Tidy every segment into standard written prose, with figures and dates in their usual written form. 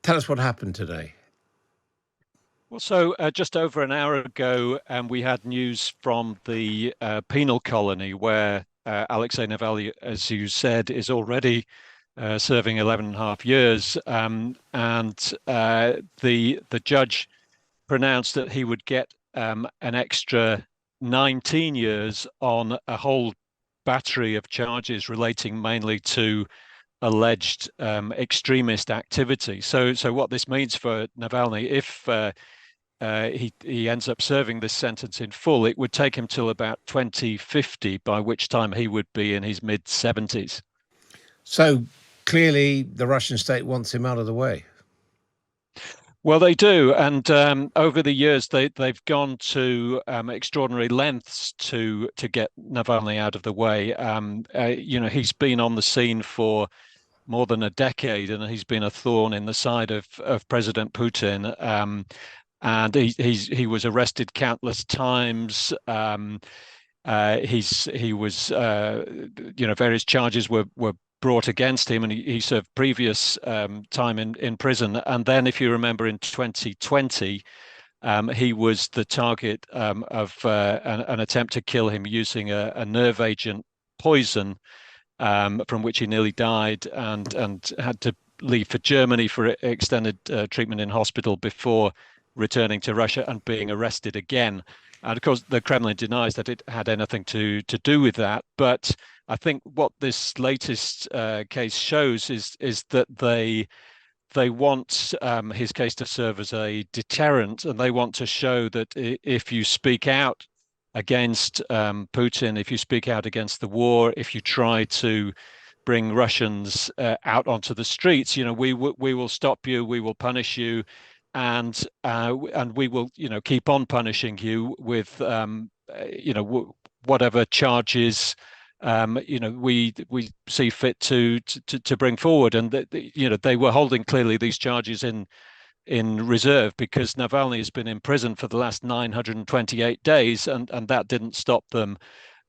Tell us what happened today. Well, just over an hour ago, we had news from the penal colony where Alexei Navalny, as you said, is already serving 11 and a half years. And the judge pronounced that he would get an extra 19 years on a whole battery of charges relating mainly to alleged extremist activity. So what this means for Navalny, if he ends up serving this sentence in full, it would take him till about 2050, by which time he would be in his mid 70s. So clearly, the Russian state wants him out of the way. Well, they do, and over the years they've gone to extraordinary lengths to get Navalny out of the way. He's been on the scene for more than a decade, and he's been a thorn in the side of President Putin. And he was arrested countless times. He was various charges were brought against him, and he served previous time in prison. And then, if you remember, in 2020, he was the target of an attempt to kill him using a nerve agent poison, from which he nearly died and had to leave for Germany for extended treatment in hospital before returning to Russia and being arrested again. And of course, the Kremlin denies that it had anything to do with that. But I think what this latest case shows is that they want his case to serve as a deterrent, and they want to show that if you speak out against Putin, if you speak out against the war, if you try to bring Russians out onto the streets, we will stop you, we will punish you, and we will, keep on punishing you with, whatever charges, we see fit to bring forward. And they were holding clearly these charges in reserve because Navalny has been in prison for the last 928 days, and that didn't stop them,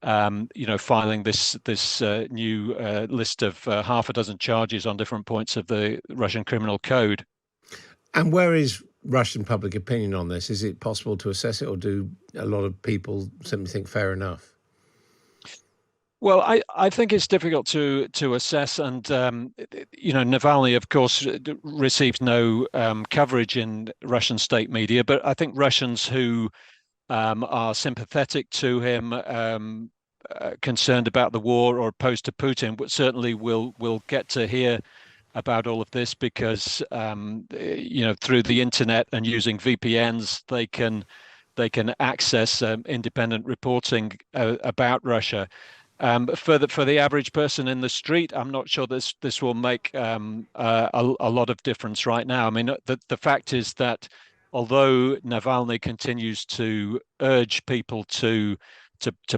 filing this new list of half a dozen charges on different points of the Russian criminal code. And where is Russian public opinion on this? Is it possible to assess it, or do a lot of people simply think fair enough? Well, I think it's difficult to assess, and Navalny, of course, receives no coverage in Russian state media. But I think Russians who are sympathetic to him, concerned about the war or opposed to Putin, but certainly will get to hear about all of this because through the internet and using VPNs, they can access independent reporting about Russia. For the average person in the street, I'm not sure this will make a lot of difference right now. I mean, the fact is that although Navalny continues to urge people to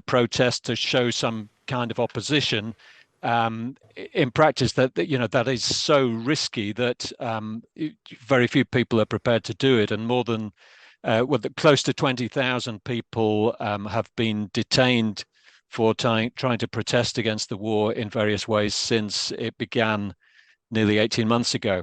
protest, to show some kind of opposition, in practice that is so risky that very few people are prepared to do it, and more than close to 20,000 people have been detained for trying to protest against the war in various ways since it began nearly 18 months ago.